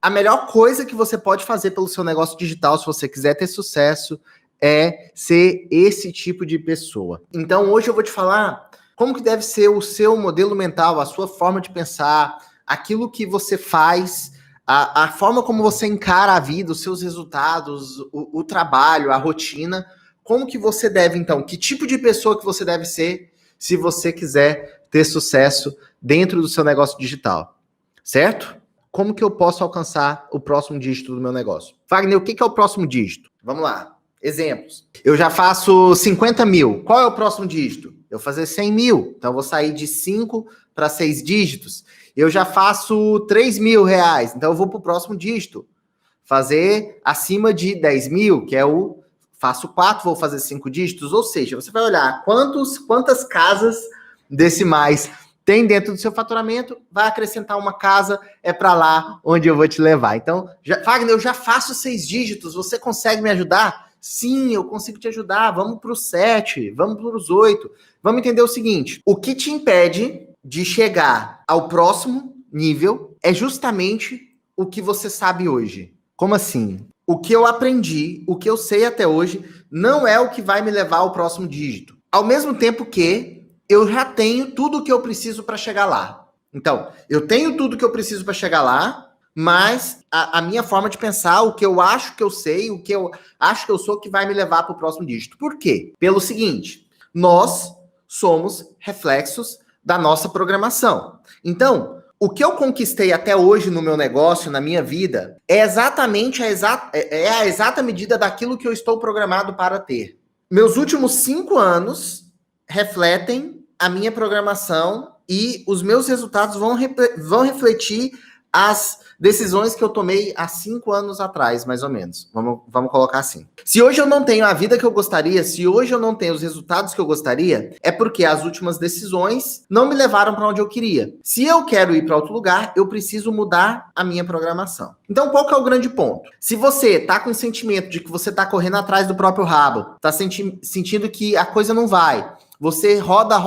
A melhor coisa que você pode fazer pelo seu negócio digital, se você quiser ter sucesso, é ser esse tipo de pessoa. Então, hoje eu vou te falar como que deve ser o seu modelo mental, a sua forma de pensar, aquilo que você faz, a forma como você encara a vida, os seus resultados, o trabalho, a rotina. Como que você deve, então, que tipo de pessoa que você deve ser se você quiser ter sucesso dentro do seu negócio digital, certo? Como que eu posso alcançar o próximo dígito do meu negócio? Wagner, o que é o próximo dígito? Vamos lá. Exemplos. Eu já faço 50 mil. Qual é o próximo dígito? Eu vou fazer 100 mil. Então, eu vou sair de 5 para 6 dígitos. Eu já faço 3 mil reais. Então, eu vou para o próximo dígito. Fazer acima de 10 mil, que é o... Faço 4, vou fazer 5 dígitos. Ou seja, você vai olhar quantas casas decimais tem dentro do seu faturamento, vai acrescentar uma casa, é para lá onde eu vou te levar. Então, Wagner, eu já faço 6 dígitos, você consegue me ajudar? Sim, eu consigo te ajudar, vamos para os 7, vamos para os 8. Vamos entender o seguinte, o que te impede de chegar ao próximo nível é justamente o que você sabe hoje. Como assim? O que eu aprendi, o que eu sei até hoje, não é o que vai me levar ao próximo dígito. Ao mesmo tempo que eu já tenho tudo o que eu preciso para chegar lá. Então, eu tenho tudo que eu preciso para chegar lá, mas a minha forma de pensar, o que eu acho que eu sei, o que eu acho que eu sou, que vai me levar para o próximo dígito. Por quê? Pelo seguinte, nós somos reflexos da nossa programação. Então, o que eu conquistei até hoje no meu negócio, na minha vida, é exatamente a exata medida daquilo que eu estou programado para ter. Meus últimos 5 anos refletem a minha programação e os meus resultados vão refletir as decisões que eu tomei há 5 anos atrás, mais ou menos. Vamos colocar assim. Se hoje eu não tenho a vida que eu gostaria, se hoje eu não tenho os resultados que eu gostaria, é porque as últimas decisões não me levaram para onde eu queria. Se eu quero ir para outro lugar, eu preciso mudar a minha programação. Então, qual que é o grande ponto? Se você está com o sentimento de que você está correndo atrás do próprio rabo, está sentindo que a coisa não vai, você roda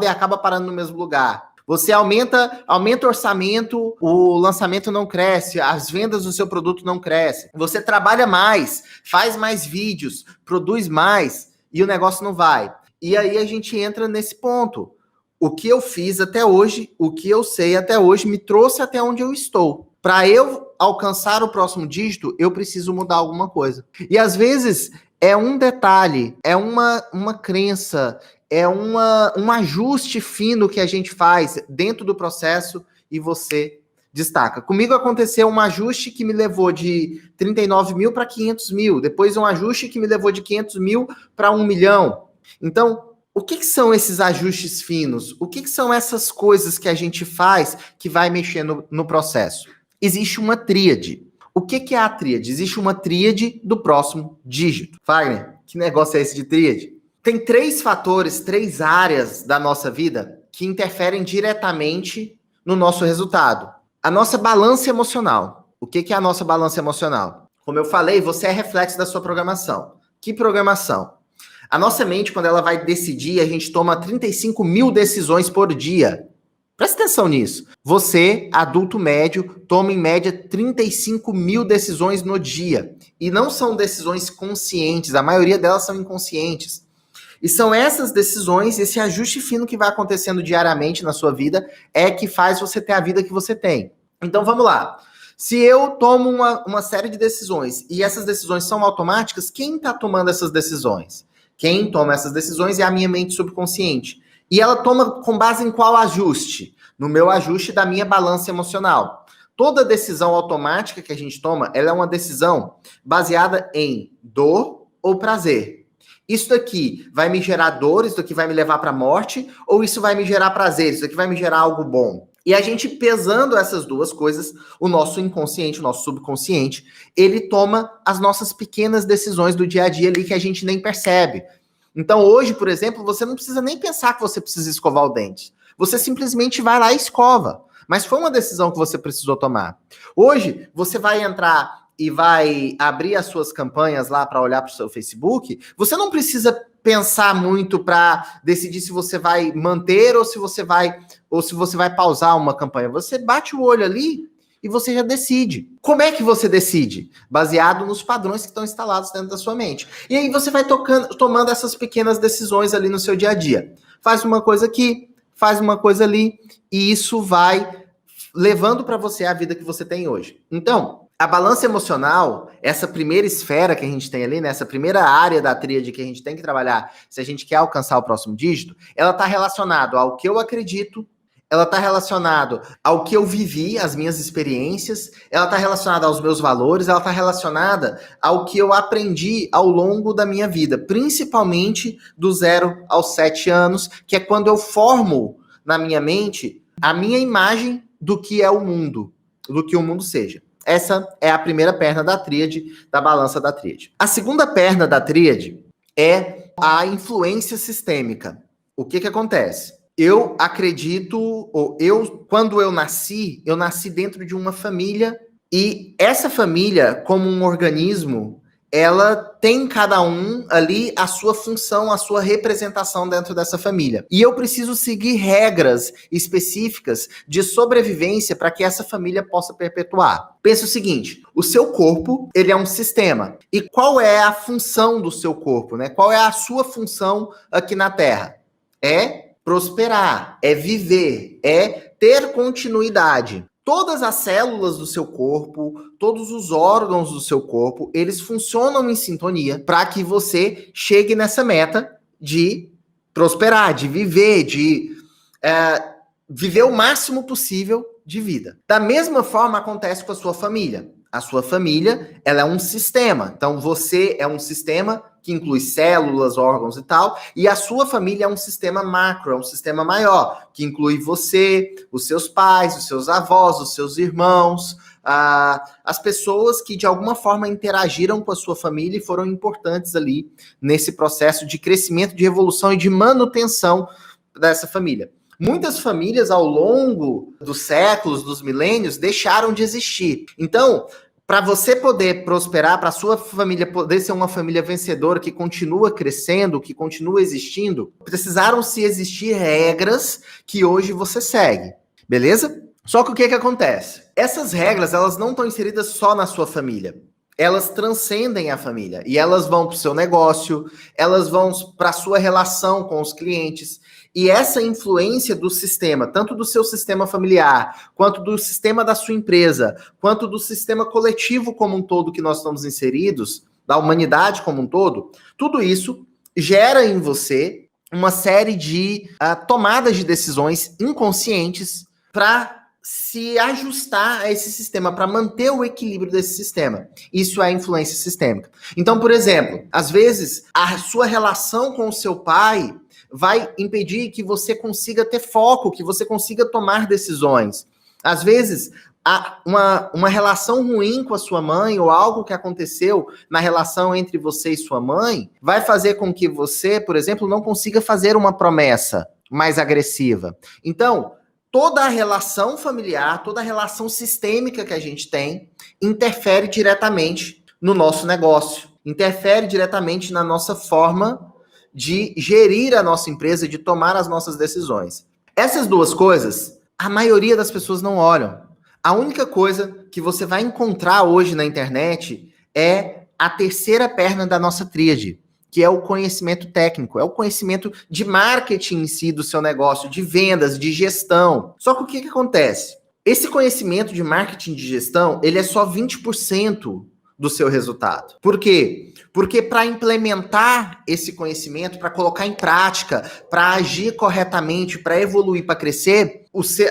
e acaba parando no mesmo lugar. Você aumenta o orçamento, o lançamento não cresce, as vendas do seu produto não crescem. Você trabalha mais, faz mais vídeos, produz mais e o negócio não vai. E aí a gente entra nesse ponto. O que eu fiz até hoje, o que eu sei até hoje, me trouxe até onde eu estou. Para eu alcançar o próximo dígito, eu preciso mudar alguma coisa. E às vezes é um detalhe, é uma crença, é um ajuste fino que a gente faz dentro do processo e você destaca. Comigo aconteceu um ajuste que me levou de 39 mil para 500 mil, depois um ajuste que me levou de 500 mil para 1 milhão. Então, o que são esses ajustes finos? O que são essas coisas que a gente faz que vai mexer no processo? Existe uma tríade. O que é a tríade? Existe uma tríade do próximo dígito. Wagner, que negócio é esse de tríade? Tem 3 fatores, 3 áreas da nossa vida que interferem diretamente no nosso resultado. A nossa balança emocional. O que é a nossa balança emocional? Como eu falei, você é reflexo da sua programação. Que programação? A nossa mente, quando ela vai decidir, a gente toma 35 mil decisões por dia. Presta atenção nisso. Você, adulto médio, toma em média 35 mil decisões no dia. E não são decisões conscientes, a maioria delas são inconscientes. E são essas decisões, esse ajuste fino que vai acontecendo diariamente na sua vida, é que faz você ter a vida que você tem. Então vamos lá. Se eu tomo uma série de decisões e essas decisões são automáticas, quem está tomando essas decisões? Quem toma essas decisões é a minha mente subconsciente. E ela toma com base em qual ajuste? No meu ajuste da minha balança emocional. Toda decisão automática que a gente toma, ela é uma decisão baseada em dor ou prazer. Isso daqui vai me gerar dor, isso daqui vai me levar para a morte, ou isso vai me gerar prazer, isso daqui vai me gerar algo bom. E a gente pesando essas duas coisas, o nosso inconsciente, o nosso subconsciente, ele toma as nossas pequenas decisões do dia a dia ali que a gente nem percebe. Então hoje, por exemplo, você não precisa nem pensar que você precisa escovar o dente. Você simplesmente vai lá e escova. Mas foi uma decisão que você precisou tomar. Hoje, você vai entrar e vai abrir as suas campanhas lá para olhar para o seu Facebook. Você não precisa pensar muito para decidir se você vai manter ou se você vai pausar uma campanha. Você bate o olho ali, e você já decide. Como é que você decide? Baseado nos padrões que estão instalados dentro da sua mente. E aí você vai tomando essas pequenas decisões ali no seu dia a dia. Faz uma coisa aqui, faz uma coisa ali, e isso vai levando para você a vida que você tem hoje. Então, a balança emocional, essa primeira esfera que a gente tem ali, né, essa primeira área da tríade que a gente tem que trabalhar, se a gente quer alcançar o próximo dígito, ela está relacionada ao que eu acredito, ela está relacionada ao que eu vivi, as minhas experiências, ela está relacionada aos meus valores, ela está relacionada ao que eu aprendi ao longo da minha vida, principalmente do 0 aos 7 anos, que é quando eu formo na minha mente a minha imagem do que é o mundo, do que o mundo seja. Essa é a primeira perna da tríade, da balança da tríade. A segunda perna da tríade é a influência sistêmica. O que acontece? Eu acredito, quando eu nasci dentro de uma família, e essa família, como um organismo, ela tem cada um ali a sua função, a sua representação dentro dessa família. E eu preciso seguir regras específicas de sobrevivência para que essa família possa perpetuar. Pensa o seguinte, o seu corpo, ele é um sistema. E qual é a função do seu corpo, né? Qual é a sua função aqui na Terra? É prosperar, é viver, é ter continuidade. Todas as células do seu corpo, todos os órgãos do seu corpo, eles funcionam em sintonia para que você chegue nessa meta de prosperar, de viver, de viver o máximo possível de vida. Da mesma forma acontece com a sua família. A sua família, ela é um sistema. Então, você é um sistema que inclui células, órgãos e tal, e a sua família é um sistema macro, é um sistema maior, que inclui você, os seus pais, os seus avós, os seus irmãos, as pessoas que de alguma forma interagiram com a sua família e foram importantes ali nesse processo de crescimento, de evolução e de manutenção dessa família. Muitas famílias, ao longo dos séculos, dos milênios, deixaram de existir. Então, para você poder prosperar, para a sua família poder ser uma família vencedora que continua crescendo, que continua existindo, precisaram se existir regras que hoje você segue, beleza? Só que o que acontece? Essas regras, elas não estão inseridas só na sua família. Elas transcendem a família e elas vão para o seu negócio, elas vão para a sua relação com os clientes. E essa influência do sistema, tanto do seu sistema familiar, quanto do sistema da sua empresa, quanto do sistema coletivo como um todo que nós estamos inseridos, da humanidade como um todo, tudo isso gera em você uma série de tomadas de decisões inconscientes para se ajustar a esse sistema, para manter o equilíbrio desse sistema. Isso é influência sistêmica. Então, por exemplo, às vezes, a sua relação com o seu pai vai impedir que você consiga ter foco, que você consiga tomar decisões. Às vezes, uma relação ruim com a sua mãe ou algo que aconteceu na relação entre você e sua mãe vai fazer com que você, por exemplo, não consiga fazer uma promessa mais agressiva. Então, toda a relação familiar, toda a relação sistêmica que a gente tem interfere diretamente no nosso negócio, interfere diretamente na nossa forma de gerir a nossa empresa, de tomar as nossas decisões. Essas duas coisas, a maioria das pessoas não olham. A única coisa que você vai encontrar hoje na internet é a terceira perna da nossa tríade, que é o conhecimento técnico, é o conhecimento de marketing em si do seu negócio, de vendas, de gestão. Só que o que acontece? Esse conhecimento de marketing de gestão, ele é só 20% do seu resultado. Por quê? Porque para implementar esse conhecimento, para colocar em prática, para agir corretamente, para evoluir, para crescer,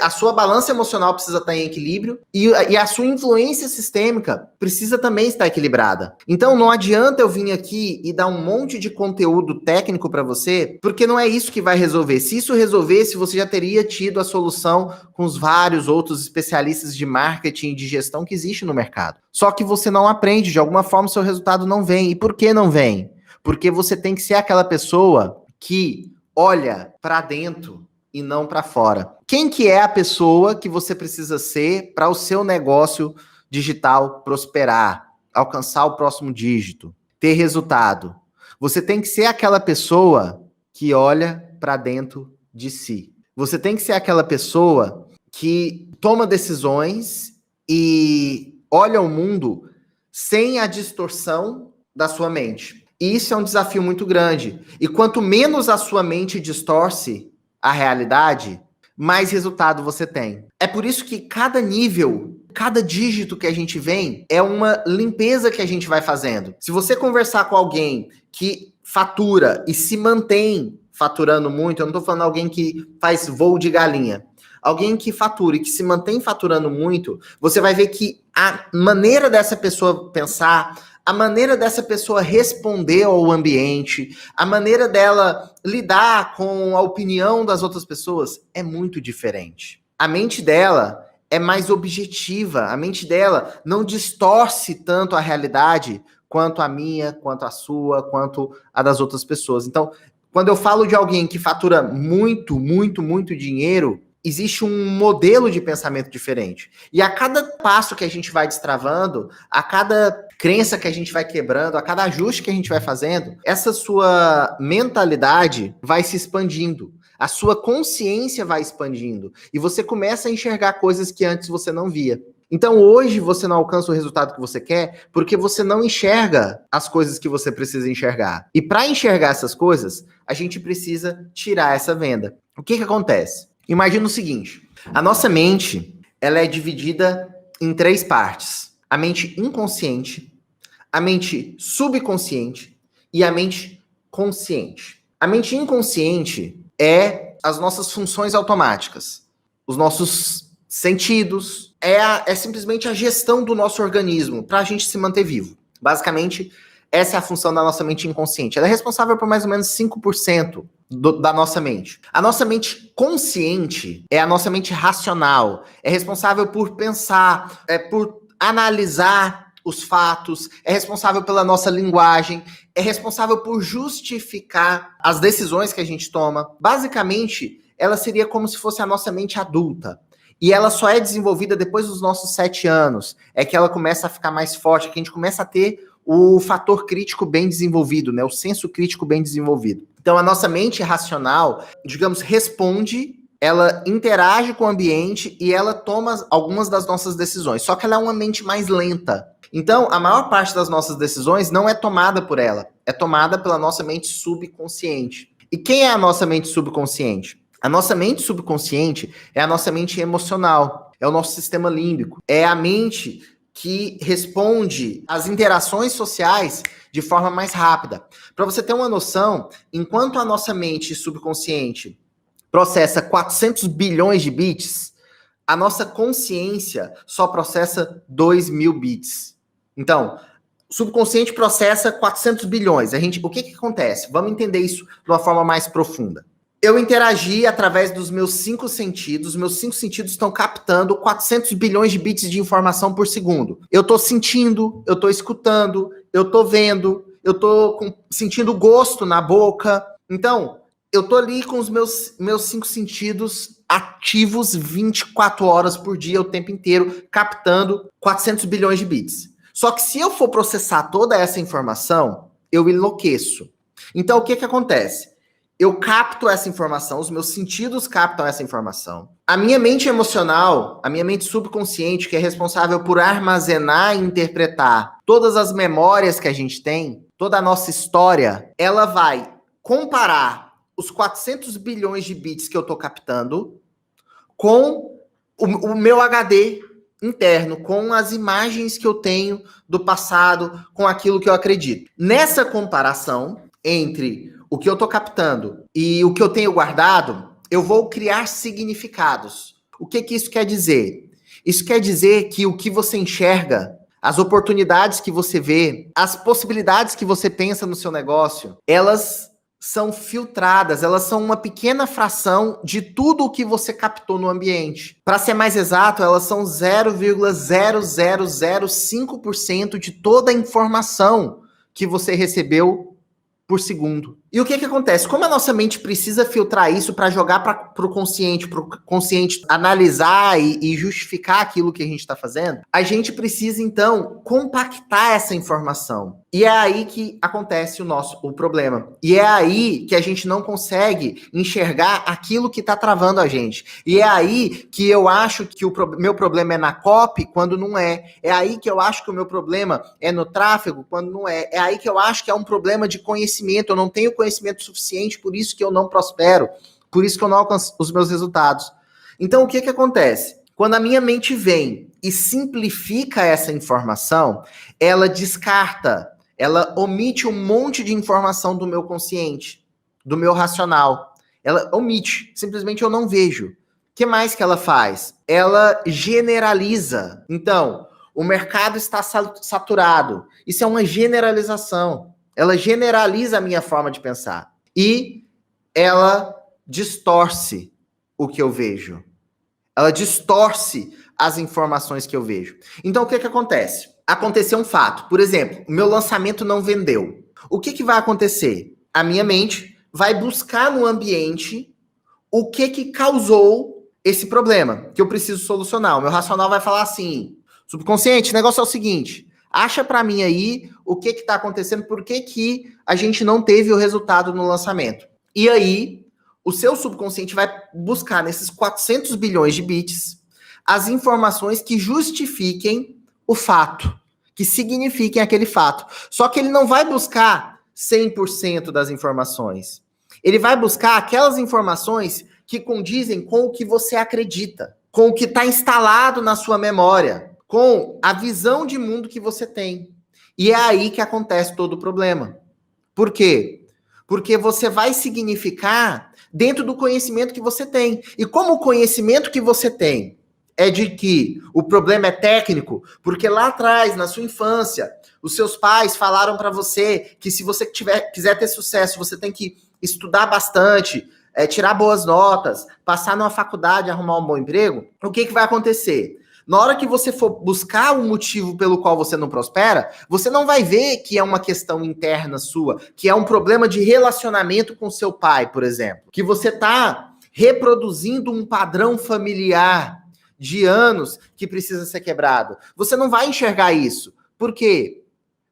a sua balança emocional precisa estar em equilíbrio e a sua influência sistêmica precisa também estar equilibrada. Então não adianta eu vir aqui e dar um monte de conteúdo técnico para você, porque não é isso que vai resolver. Se isso resolvesse, você já teria tido a solução com os vários outros especialistas de marketing e de gestão que existem no mercado. Só que você não aprende, de alguma forma o seu resultado não vem. E por que não vem? Porque você tem que ser aquela pessoa que olha para dentro e não para fora. Quem que é a pessoa que você precisa ser para o seu negócio digital prosperar, alcançar o próximo dígito, ter resultado? Você tem que ser aquela pessoa que olha para dentro de si. Você tem que ser aquela pessoa que toma decisões e olha o mundo sem a distorção da sua mente. E isso é um desafio muito grande. E quanto menos a sua mente distorce a realidade, mais resultado você tem. É por isso que cada nível, cada dígito que a gente vem, é uma limpeza que a gente vai fazendo. Se você conversar com alguém que fatura e se mantém faturando muito, eu não estou falando alguém que faz voo de galinha, alguém que fatura e que se mantém faturando muito, você vai ver que a maneira dessa pessoa pensar, a maneira dessa pessoa responder ao ambiente, a maneira dela lidar com a opinião das outras pessoas é muito diferente. A mente dela é mais objetiva, a mente dela não distorce tanto a realidade quanto a minha, quanto a sua, quanto a das outras pessoas. Então, quando eu falo de alguém que fatura muito, muito, muito dinheiro, existe um modelo de pensamento diferente. E a cada passo que a gente vai destravando, a cada crença que a gente vai quebrando, a cada ajuste que a gente vai fazendo, essa sua mentalidade vai se expandindo. A sua consciência vai expandindo. E você começa a enxergar coisas que antes você não via. Então hoje você não alcança o resultado que você quer porque você não enxerga as coisas que você precisa enxergar. E para enxergar essas coisas, a gente precisa tirar essa venda. O que acontece? Imagina o seguinte, a nossa mente, ela é dividida em 3 partes. A mente inconsciente, a mente subconsciente e a mente consciente. A mente inconsciente é as nossas funções automáticas, os nossos sentidos, é simplesmente a gestão do nosso organismo para a gente se manter vivo. Basicamente, essa é a função da nossa mente inconsciente. Ela é responsável por mais ou menos 5% da nossa mente. A nossa mente consciente é a nossa mente racional, é responsável por pensar, por analisar os fatos, é responsável pela nossa linguagem, é responsável por justificar as decisões que a gente toma. Basicamente, ela seria como se fosse a nossa mente adulta. E ela só é desenvolvida depois dos nossos 7 anos. É que ela começa a ficar mais forte, que a gente começa a ter o fator crítico bem desenvolvido, né? O senso crítico bem desenvolvido. Então, a nossa mente racional, digamos, responde, ela interage com o ambiente e ela toma algumas das nossas decisões. Só que ela é uma mente mais lenta. Então, a maior parte das nossas decisões não é tomada por ela, é tomada pela nossa mente subconsciente. E quem é a nossa mente subconsciente? A nossa mente subconsciente é a nossa mente emocional, é o nosso sistema límbico, é a mente que responde às interações sociais de forma mais rápida. Para você ter uma noção, enquanto a nossa mente subconsciente processa 400 bilhões de bits, a nossa consciência só processa 2.000 bits. Então, o subconsciente processa 400 bilhões. O que acontece? Vamos entender isso de uma forma mais profunda. Eu interagi através dos meus 5 sentidos. Meus 5 sentidos estão captando 400 bilhões de bits de informação por segundo. Eu estou sentindo, eu estou escutando, eu estou vendo, eu estou sentindo gosto na boca. Então, eu estou ali com os meus 5 sentidos ativos 24 horas por dia, o tempo inteiro, captando 400 bilhões de bits. Só que se eu for processar toda essa informação, eu enlouqueço. Então, o que acontece? Eu capto essa informação, os meus sentidos captam essa informação. A minha mente emocional, a minha mente subconsciente, que é responsável por armazenar e interpretar todas as memórias que a gente tem, toda a nossa história, ela vai comparar os 400 bilhões de bits que eu estou captando com o meu HD interno, com as imagens que eu tenho do passado, com aquilo que eu acredito. Nessa comparação entre o que eu estou captando e o que eu tenho guardado, eu vou criar significados. O que isso quer dizer? Isso quer dizer que o que você enxerga, as oportunidades que você vê, as possibilidades que você pensa no seu negócio, elas são filtradas, elas são uma pequena fração de tudo o que você captou no ambiente. Para ser mais exato, elas são 0,0005% de toda a informação que você recebeu por segundo. E o que acontece? Como a nossa mente precisa filtrar isso para jogar para o consciente analisar e justificar aquilo que a gente está fazendo, a gente precisa, então, compactar essa informação. E é aí que acontece o problema. E é aí que a gente não consegue enxergar aquilo que está travando a gente. E é aí que eu acho que o meu problema é na copy, quando não é. É aí que eu acho que o meu problema é no tráfego, quando não é. É aí que eu acho que é um problema de conhecimento. Eu não tenho conhecimento suficiente, por isso que eu não prospero, por isso que eu não alcanço os meus resultados. Então, o que acontece? Quando a minha mente vem e simplifica essa informação, ela descarta, ela omite um monte de informação do meu consciente, do meu racional. Ela omite, simplesmente eu não vejo. O que mais que ela faz? Ela generaliza. Então, o mercado está saturado. Isso é uma generalização. Ela generaliza a minha forma de pensar. E ela distorce o que eu vejo. Ela distorce as informações que eu vejo. Então, o que acontece? Aconteceu um fato. Por exemplo, o meu lançamento não vendeu. O que vai acontecer? A minha mente vai buscar no ambiente o que causou esse problema que eu preciso solucionar. O meu racional vai falar assim, subconsciente, o negócio é o seguinte, acha para mim aí o que está acontecendo, por que a gente não teve o resultado no lançamento. E aí, o seu subconsciente vai buscar nesses 400 bilhões de bits as informações que justifiquem o fato, que signifiquem aquele fato. Só que ele não vai buscar 100% das informações. Ele vai buscar aquelas informações que condizem com o que você acredita, com o que está instalado na sua memória, com a visão de mundo que você tem. E é aí que acontece todo o problema. Por quê? Porque você vai significar dentro do conhecimento que você tem. E como o conhecimento que você tem é de que o problema é técnico, porque lá atrás, na sua infância, os seus pais falaram para você que se você quiser ter sucesso, você tem que estudar bastante, tirar boas notas, passar numa faculdade, arrumar um bom emprego, o que vai acontecer? Na hora que você for buscar um motivo pelo qual você não prospera, você não vai ver que é uma questão interna sua, que é um problema de relacionamento com seu pai, por exemplo. Que você está reproduzindo um padrão familiar de anos que precisa ser quebrado. Você não vai enxergar isso. Por quê?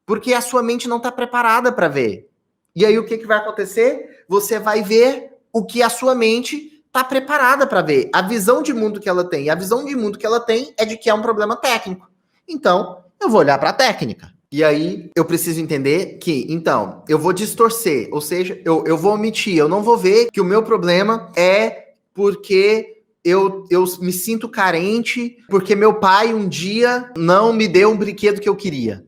Porque a sua mente não está preparada para ver. E aí o que vai acontecer? Você vai ver o que a sua mente está preparada para ver. A visão de mundo que ela tem. E a visão de mundo que ela tem é de que é um problema técnico. Então, eu vou olhar para a técnica. E aí, eu preciso entender que, então, eu vou distorcer. Ou seja, eu vou omitir. Eu não vou ver que o meu problema é porque eu me sinto carente, porque meu pai um dia não me deu um brinquedo que eu queria.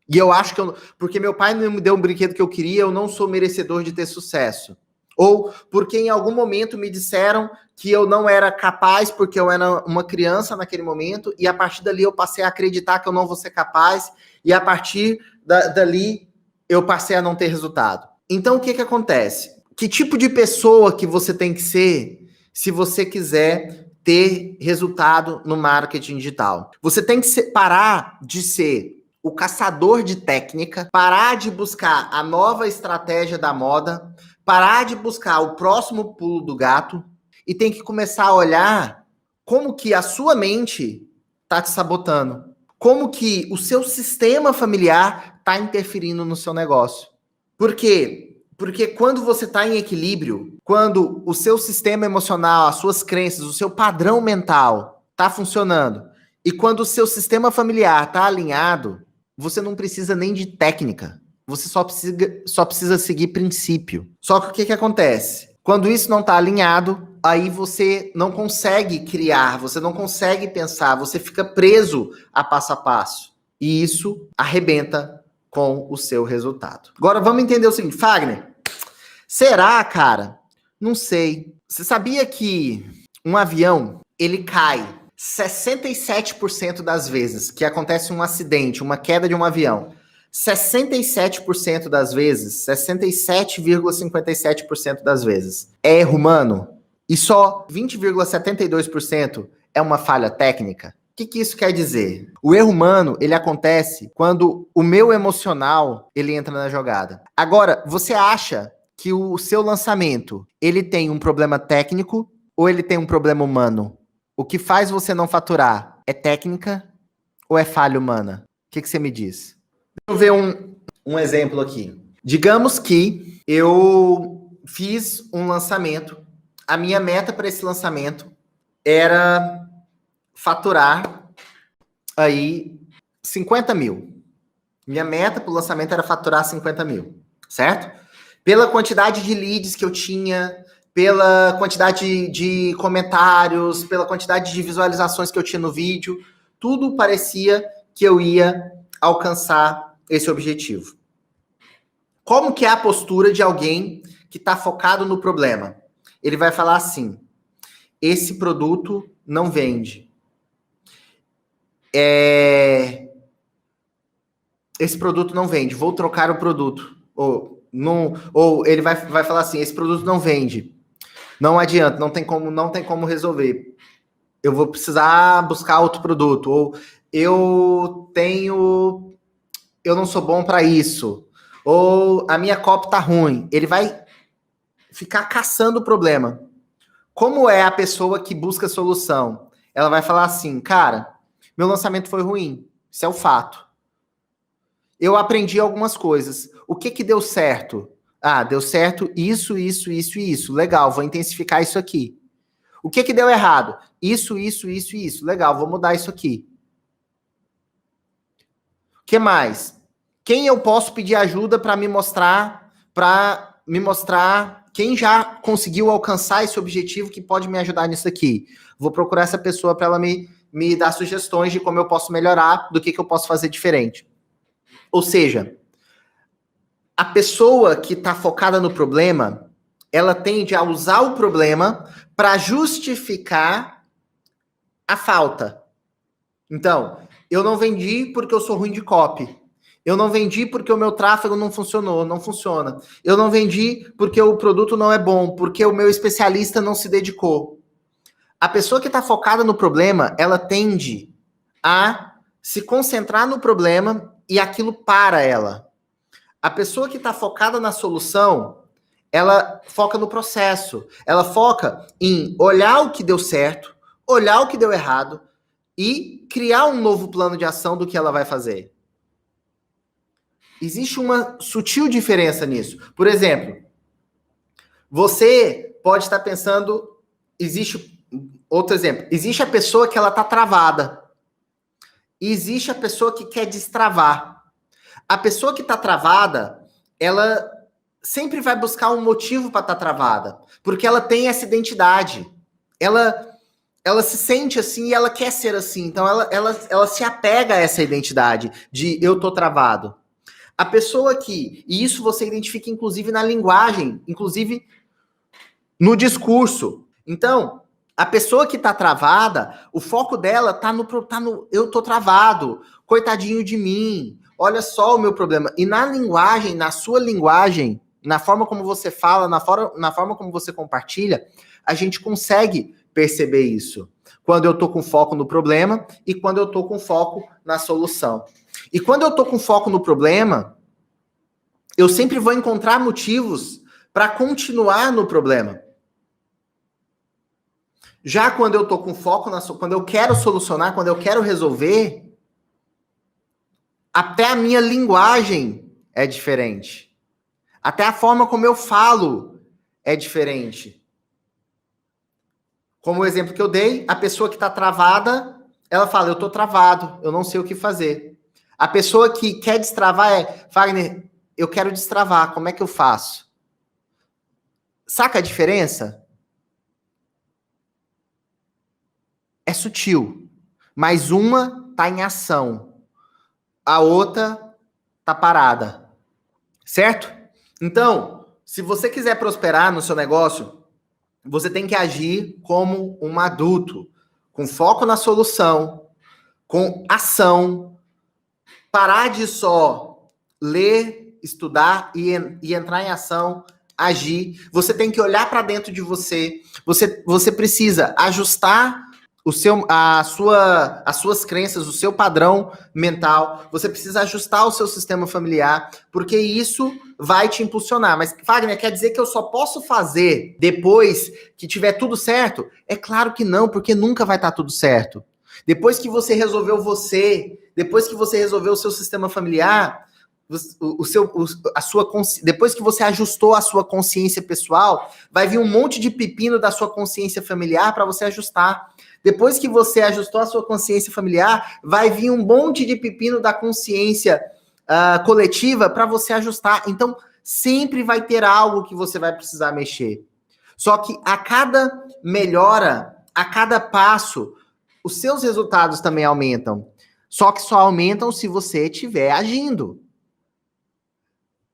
E eu acho que porque meu pai não me deu um brinquedo que eu queria, eu não sou merecedor de ter sucesso. Ou porque em algum momento me disseram que eu não era capaz porque eu era uma criança naquele momento e a partir dali eu passei a acreditar que eu não vou ser capaz e a partir dali eu passei a não ter resultado. Então o que acontece? Que tipo de pessoa que você tem que ser se você quiser ter resultado no marketing digital? Você tem que parar de ser o caçador de técnica, parar de buscar a nova estratégia da moda, parar de buscar o próximo pulo do gato e tem que começar a olhar como que a sua mente está te sabotando, como que o seu sistema familiar está interferindo no seu negócio. Por quê? Porque quando você está em equilíbrio, quando o seu sistema emocional, as suas crenças, o seu padrão mental está funcionando e quando o seu sistema familiar está alinhado, você não precisa nem de técnica. Você só precisa seguir princípio. Só que o que acontece? Quando isso não está alinhado, aí você não consegue criar, você não consegue pensar, você fica preso a passo. E isso arrebenta com o seu resultado. Agora vamos entender o seguinte, Fagner, será, cara? Não sei. Você sabia que um avião, ele cai 67% das vezes que acontece um acidente, uma queda de um avião, 67% das vezes, 67,57% das vezes é erro humano e só 20,72% é uma falha técnica? O que isso quer dizer? O erro humano, ele acontece quando o meu emocional, ele entra na jogada. Agora, você acha que o seu lançamento, ele tem um problema técnico ou ele tem um problema humano? O que faz você não faturar é técnica ou é falha humana? O que você me diz? Deixa eu ver um exemplo aqui. Digamos que eu fiz um lançamento. A minha meta para esse lançamento era faturar aí 50 mil. Minha meta para o lançamento era faturar 50 mil, certo? Pela quantidade de leads que eu tinha, pela quantidade de comentários, pela quantidade de visualizações que eu tinha no vídeo, tudo parecia que eu ia alcançar esse objetivo. Como que é a postura de alguém que está focado no problema? Ele vai falar assim: esse produto não vende. Esse produto não vende, vou trocar o produto. Ou ele vai falar assim: esse produto não vende. Não adianta, não tem como resolver. Eu vou precisar buscar outro produto. Ou eu não sou bom para isso. Ou a minha copy tá ruim. Ele vai ficar caçando o problema. Como é a pessoa que busca solução? Ela vai falar assim: cara, meu lançamento foi ruim. Isso é o fato. Eu aprendi algumas coisas. O que deu certo? Ah, deu certo isso, isso, isso e isso. Legal, vou intensificar isso aqui. O que deu errado? Isso, isso, isso e isso. Legal, vou mudar isso aqui. O que mais? Quem eu posso pedir ajuda para me mostrar quem já conseguiu alcançar esse objetivo que pode me ajudar nisso aqui? Vou procurar essa pessoa para ela me dar sugestões de como eu posso melhorar, do que eu posso fazer diferente. Ou seja, a pessoa que está focada no problema, ela tende a usar o problema para justificar a falta. Então, eu não vendi porque eu sou ruim de copy. Eu não vendi porque o meu tráfego não funciona. Eu não vendi porque o produto não é bom, porque o meu especialista não se dedicou. A pessoa que está focada no problema, ela tende a se concentrar no problema e aquilo para ela. A pessoa que está focada na solução, ela foca no processo. Ela foca em olhar o que deu certo, olhar o que deu errado e criar um novo plano de ação do que ela vai fazer. Existe uma sutil diferença nisso. Por exemplo, você pode estar pensando, existe outro exemplo, existe a pessoa que ela está travada. E existe a pessoa que quer destravar. A pessoa que está travada, ela sempre vai buscar um motivo para estar travada, porque ela tem essa identidade. Ela se sente assim e ela quer ser assim. Então ela se apega a essa identidade de eu tô travado. A pessoa que, e isso você identifica inclusive na linguagem, inclusive no discurso. Então, a pessoa que tá travada, o foco dela tá no eu tô travado, coitadinho de mim, olha só o meu problema. E na linguagem, na sua linguagem, na forma como você fala, na forma como você compartilha, a gente consegue perceber isso. Quando eu tô com foco no problema e quando eu tô com foco na solução. E quando eu tô com foco no problema, eu sempre vou encontrar motivos para continuar no problema. Já quando eu tô com foco quando eu quero solucionar, quando eu quero resolver, até a minha linguagem é diferente. Até a forma como eu falo é diferente. Como o exemplo que eu dei, a pessoa que está travada, ela fala, eu tô travado, eu não sei o que fazer. A pessoa que quer destravar é, Wagner, eu quero destravar, como é que eu faço? Saca a diferença? É sutil, mas uma tá em ação, a outra tá parada, certo? Então, se você quiser prosperar no seu negócio, você tem que agir como um adulto, com foco na solução, com ação, parar de só ler, estudar e entrar em ação, agir. Você tem que olhar para dentro de você. Você precisa ajustar as suas crenças, o seu padrão mental. Você precisa ajustar o seu sistema familiar, porque isso vai te impulsionar. Mas, Wagner, quer dizer que eu só posso fazer depois que tiver tudo certo? É claro que não, porque nunca vai estar tudo certo. Depois que você resolveu depois que você resolveu o seu sistema familiar, Depois que você ajustou a sua consciência pessoal, vai vir um monte de pepino da sua consciência familiar para você ajustar. Depois que você ajustou a sua consciência familiar, vai vir um monte de pepino da consciência coletiva para você ajustar. Então, sempre vai ter algo que você vai precisar mexer. Só que a cada melhora, a cada passo, os seus resultados também aumentam. Só que só aumentam se você estiver agindo.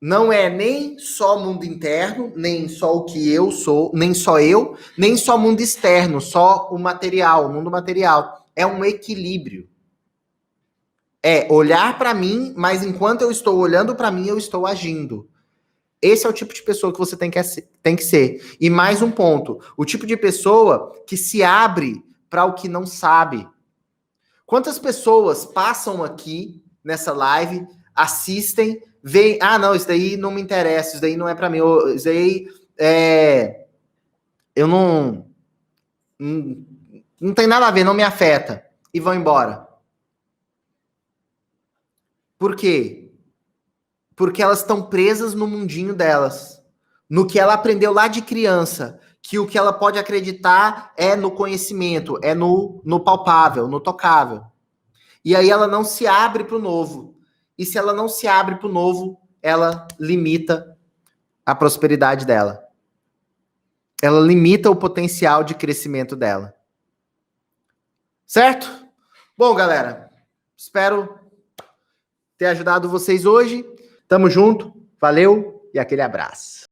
Não é nem só mundo interno, nem só o que eu sou, nem só eu, nem só mundo externo, só o material, o mundo material. É um equilíbrio. É olhar para mim, mas enquanto eu estou olhando para mim, eu estou agindo. Esse é o tipo de pessoa que você tem que ser. E mais um ponto, o tipo de pessoa que se abre para o que não sabe. Quantas pessoas passam aqui nessa live, assistem, veem, não, isso daí não me interessa, isso daí não é para mim, isso daí eu não tem nada a ver, não me afeta, e vão embora. Por quê? Porque elas estão presas no mundinho delas, no que ela aprendeu lá de criança, que o que ela pode acreditar é no conhecimento, é no palpável, no tocável. E aí ela não se abre para o novo. E se ela não se abre para o novo, ela limita a prosperidade dela. Ela limita o potencial de crescimento dela. Certo? Bom, galera, espero ter ajudado vocês hoje. Tamo junto, valeu e aquele abraço.